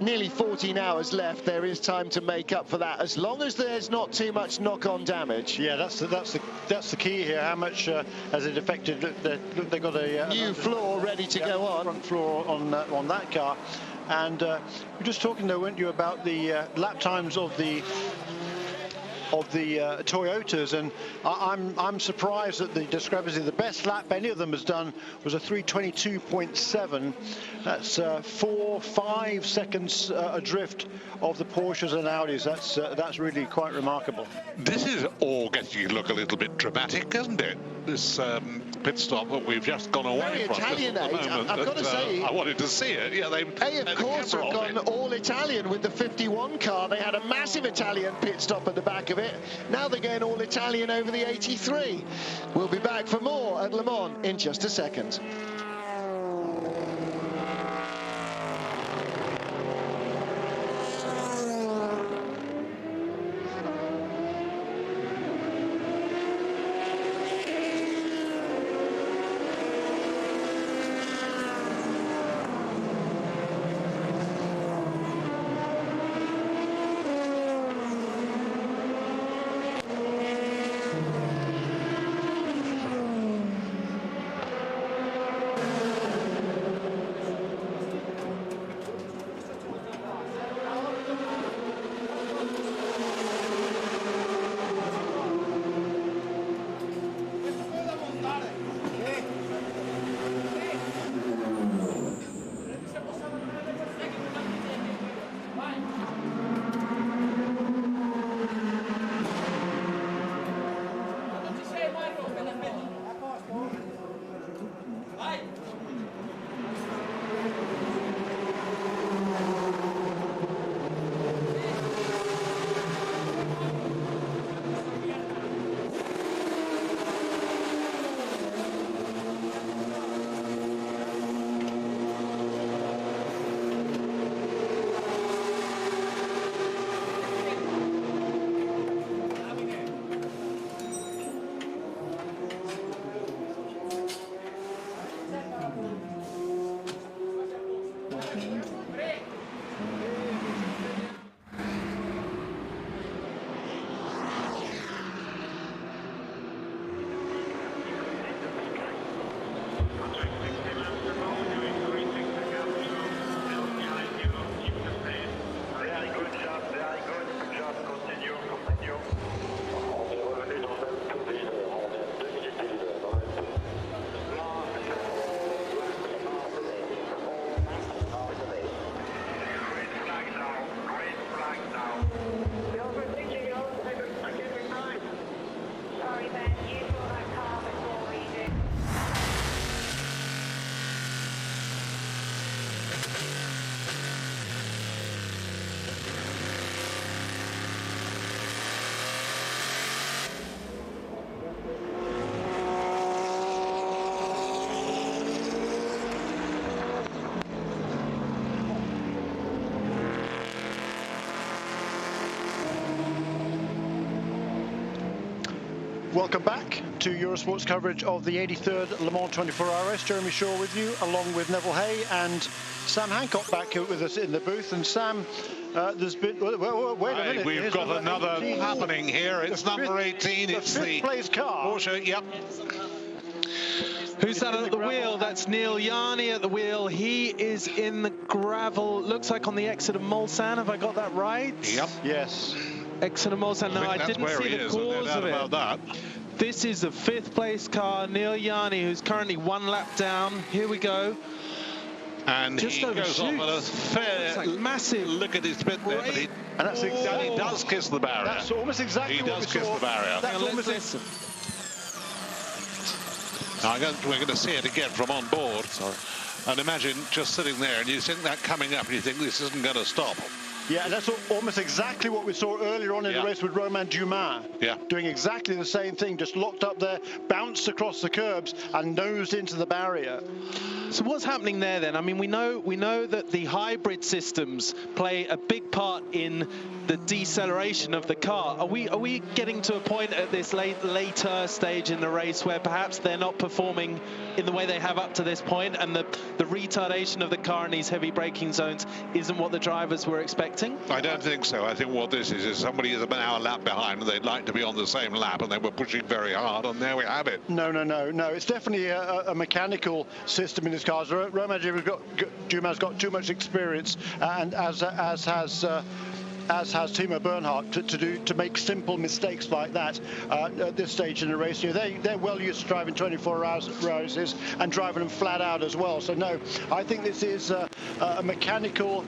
nearly 14 hours left, there is time to make up for that, as long as there's not too much knock-on damage. Yeah, that's the key here. How much has it affected? They got a new floor ready to go on. Front floor on that car. And you're just talking, though, weren't you, about the lap times of the Toyotas, and I'm surprised at the discrepancy. The best lap any of them has done was a 3:22.7. That's 4-5 seconds adrift of the Porsches and Audis. That's really quite remarkable. This is all getting to look a little bit dramatic, isn't it? This pit stop that we've just gone away from. Very Italianate, I've got to say. I wanted to see it. Yeah, they of course have gone all Italian with the 51 car. They had a massive Italian pit stop at the back of it. Now they're going all Italian over the 83. We'll be back for more at Le Mans in just a second. Welcome back to Eurosport's coverage of the 83rd Le Mans 24-hour race. Jeremy Shaw with you, along with Neville Hay and Sam Hancock back with us in the booth. And Sam, there's been... wait a minute. We've got another 18. happening here. It's number 18. It's the fifth place car. Porsche. Yep. Who's that at the wheel? That's Neil Yarni at the wheel. He is in the gravel. Looks like on the exit of Mulsanne. Have I got that right? Yep. Yes. Exit of Mulsanne. No, I didn't see the cause of it. About that. This is the 5th place car, Neil Yarni, who's currently 1 lap down. Here we go. And just he goes off at a fair like massive look at his bit there, but he does kiss the barrier. That's almost exactly what we saw. He does kiss the barrier. That's almost listen. Now, we're going to see it again from on board. Sorry. And imagine just sitting there and you think that coming up and you think this isn't going to stop. Yeah, and that's almost exactly what we saw earlier on in the race with Romain Dumas. Yeah. Doing exactly the same thing, just locked up there, bounced across the curbs and nosed into the barrier. So what's happening there then? I mean, we know that the hybrid systems play a big part in the deceleration of the car. Are we getting to a point at this later stage in the race where perhaps they're not performing in the way they have up to this point, and the retardation of the car in these heavy braking zones isn't what the drivers were expecting? I don't think so. I think what this is somebody is about a lap behind and they'd like to be on the same lap, and they were pushing very hard, and there we have it. No. It's definitely a mechanical system in this car. Romain Dumas got too much experience, and as has Timo Bernhardt to make simple mistakes like that at this stage in the race. They're well used to driving 24-hour races and driving them flat out as well. So no, I think this is a mechanical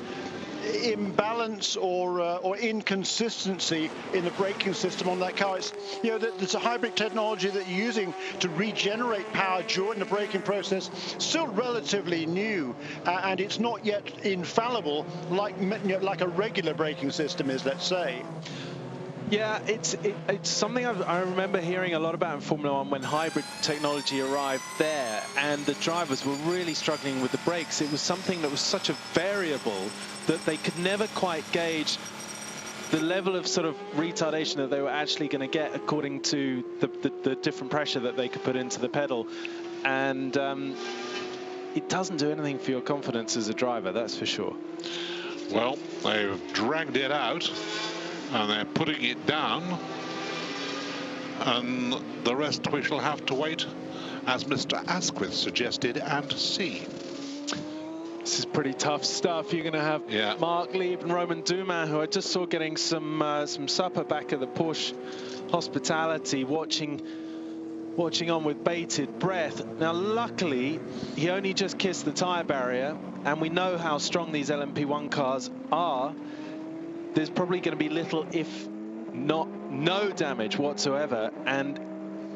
imbalance or inconsistency in the braking system on that car. It's, there's a hybrid technology that you're using to regenerate power during the braking process, still relatively new, and it's not yet infallible like a regular braking system is, let's say. Yeah, it's something I remember hearing a lot about in Formula One when hybrid technology arrived there, and the drivers were really struggling with the brakes. It was something that was such a variable that they could never quite gauge the level of sort of retardation that they were actually going to get according to the different pressure that they could put into the pedal. And it doesn't do anything for your confidence as a driver, that's for sure. Well, they've dragged it out and they're putting it down, and the rest we shall have to wait, as Mr. Asquith suggested, and see. This is pretty tough stuff. You're going to have Mark Lieb and Romain Dumas, who I just saw getting some supper back at the Porsche Hospitality, watching on with bated breath. Now, luckily, he only just kissed the tyre barrier, and we know how strong these LMP1 cars are. There's probably going to be little, if not no damage whatsoever, and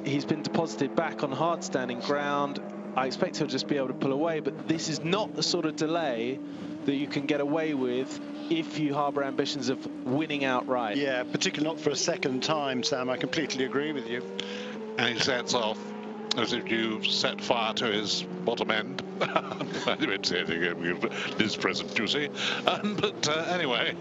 he's been deposited back on hard standing ground. I expect he'll just be able to pull away, but this is not the sort of delay that you can get away with if you harbour ambitions of winning outright. Yeah, particularly not for a second time, Sam. I completely agree with you. And he sets off as if you set fire to his bottom end. I didn't say anything, this present, you see. But anyway.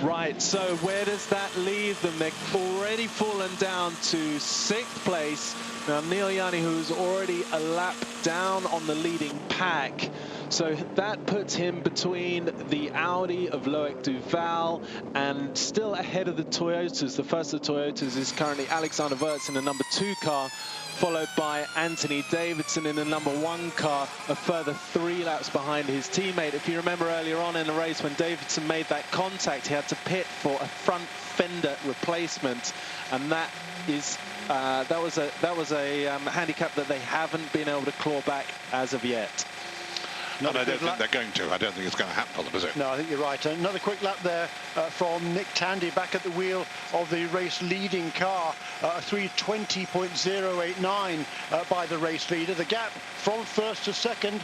Right, so where does that leave them? They've already fallen down to 6th place. Now, Neil Yarni, who's already a lap down on the leading pack. So that puts him between the Audi of Loic Duval and still ahead of the Toyotas. The first of the Toyotas is currently Alexander Wurz in the number 2 car, followed by Anthony Davidson in the number 1 car, a further 3 laps behind his teammate. If you remember earlier on in the race when Davidson made that contact, he had to pit for a front fender replacement, and that is that was a handicap that they haven't been able to claw back as of yet. No, I don't think they're going to. I don't think it's going to happen for them, is it? No, I think you're right. Another quick lap there from Nick Tandy back at the wheel of the race leading car, 3:20.089 by the race leader. The gap from first to second,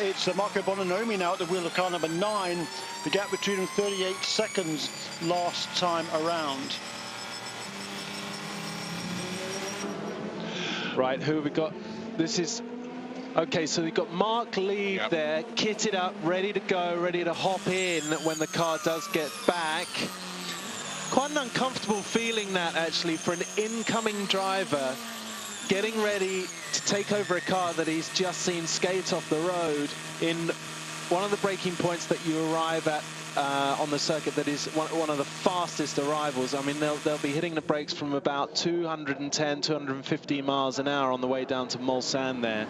it's Marco Bononomi now at the wheel of car number 9. The gap between them 38 seconds last time around. Right, who have we got? This is... Okay, so we've got Mark Lieb there, kitted up, ready to go, ready to hop in when the car does get back. quite an uncomfortable feeling, that actually, for an incoming driver getting ready to take over a car that he's just seen skate off the road in one of the braking points that you arrive at on the circuit that is one of the fastest arrivals. I mean, they'll be hitting the brakes from about 210, 250 miles an hour on the way down to Mulsanne there.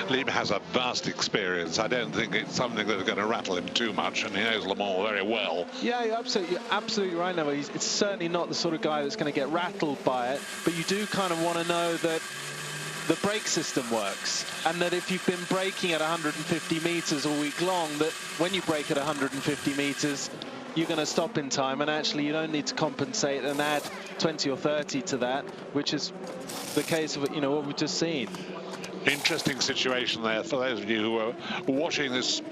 Liam has a vast experience. I don't think it's something that's going to rattle him too much, and he knows Le Mans very well. Yeah, you're absolutely right, Neville. It's certainly not the sort of guy that's going to get rattled by it, but you do kind of want to know that the brake system works, and that if you've been braking at 150 meters all week long, that when you brake at 150 meters, you're going to stop in time, and actually you don't need to compensate and add 20 or 30 to that, which is the case of, you know, what we've just seen. Interesting situation there for those of you who are watching this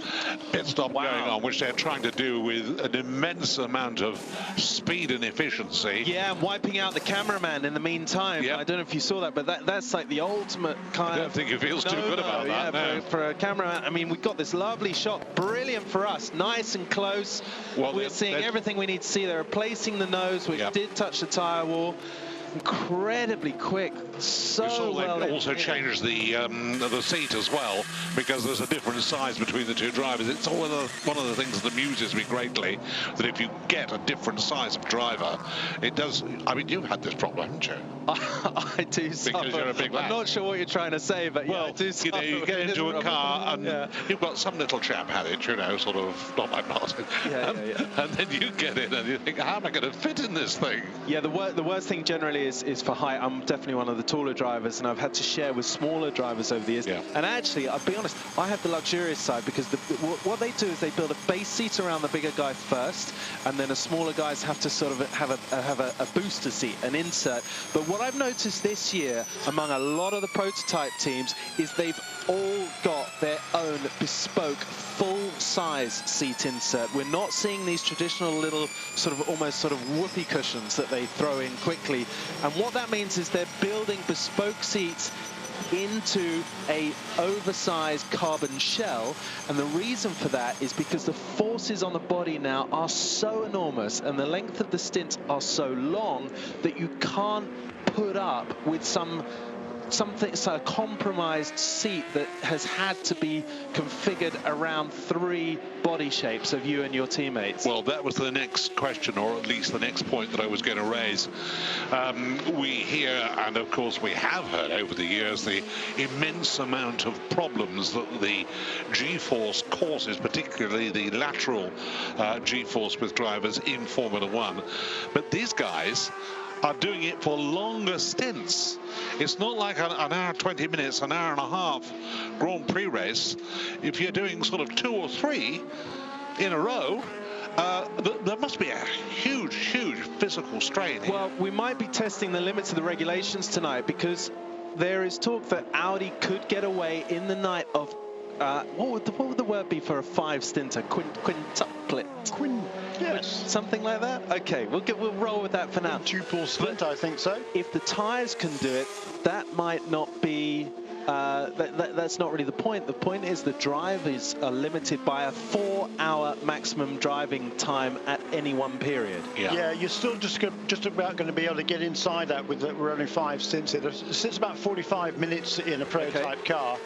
pit stop going on, which they're trying to do with an immense amount of speed and efficiency. Yeah, and wiping out the cameraman in the meantime. Yep. I don't know if you saw that, but that's like the ultimate kind of... I don't think he feels too good about that. Yeah, for a cameraman. I mean, we've got this lovely shot, brilliant for us, nice and close. Well, we're seeing everything we need to see. They're replacing the nose, which did touch the tyre wall. Incredibly quick, so well. They also changed the seat as well, because there's a different size between the two drivers. It's one of the things that amuses me greatly, that if you get a different size of driver, it does. I mean, you've had this problem, haven't you? I do suffer. Because you're a big lad. I'm not sure what you're trying to say, but well, yeah, I do suffer. You know, you get into a car and you've got some little chap had it, you know, sort of not like Martin. And then you get in and you think, how am I going to fit in this thing? Yeah, the worst thing generally is for height. I'm definitely one of the taller drivers, and I've had to share with smaller drivers over the years. Yeah. And actually, I'll be honest, I have the luxurious side, because what they do is they build a base seat around the bigger guy first, and then the smaller guys have to sort of have a booster seat, an insert. But what I've noticed this year among a lot of the prototype teams is they've all got their own bespoke full-size seat insert. We're not seeing these traditional little almost sort of whoopee cushions that they throw in quickly. And what that means is they're building bespoke seats into a oversized carbon shell, and the reason for that is because the forces on the body now are so enormous and the length of the stints are so long that you can't put up with a compromised seat that has had to be configured around 3 body shapes of you and your teammates. Well, that was the next question, or at least the next point that I was going to raise. We hear, and of course we have heard over the years, the immense amount of problems that the G-force causes, particularly the lateral G-force with drivers in Formula One. But these guys are doing it for longer stints. It's not like an hour, 20 minutes, an hour and a half Grand Prix race. If you're doing sort of 2 or 3 in a row, there must be a huge, huge physical strain here. Well, we might be testing the limits of the regulations tonight, because there is talk that Audi could get away in the night of what would the word be for a 5-stinter? Quintuplet? Yes. Something like that? Okay, we'll roll with that for now. Quintuple stint, I think so. If the tyres can do it, that might not be... that's not really the point. The point is the drivers are limited by a 4-hour maximum driving time at any one period. Yeah, you're still just about going to be able to get inside that with we're only 5 stints in. It's about 45 minutes in a prototype car.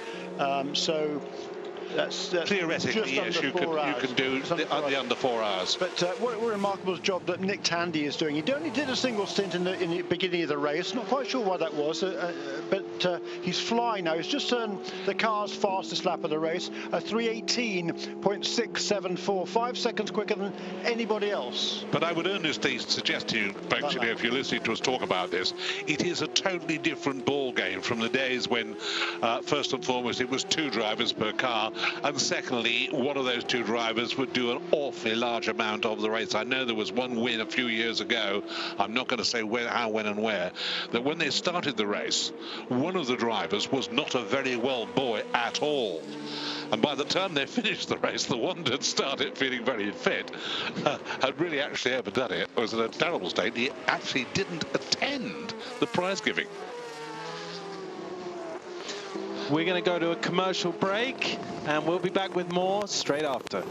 So that's theoretically, yes, you can do the under 4 hours. But what a remarkable job that Nick Tandy is doing. He only did a single stint in the beginning of the race. Not quite sure why that was, but he's flying now. He's just turned the car's fastest lap of the race, a 3:18.674, 5 seconds quicker than anybody else. But I would earnestly suggest to you, actually, if you're listening to us talk about this, it is a totally different ball game from the days when, first and foremost, it was 2 drivers per car, and secondly, one of those 2 drivers would do an awfully large amount of the race. I know there was one win a few years ago, I'm not going to say how, when and where, that when they started the race, one of the drivers was not a very well boy at all. And by the time they finished the race, the one that started feeling very fit had really actually overdone it, was in a terrible state. He actually didn't attend the prize giving. We're going to go to a commercial break, and we'll be back with more straight after.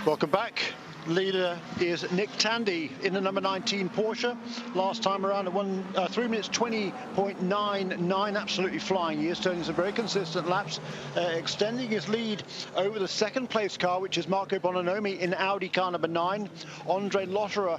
Welcome back. Leader is Nick Tandy in the number 19 Porsche. Last time around at 3 minutes 20.99, absolutely flying. He is turning some very consistent laps, extending his lead over the second place car, which is Marco Bononomi in Audi car number 9. Andre Lotterer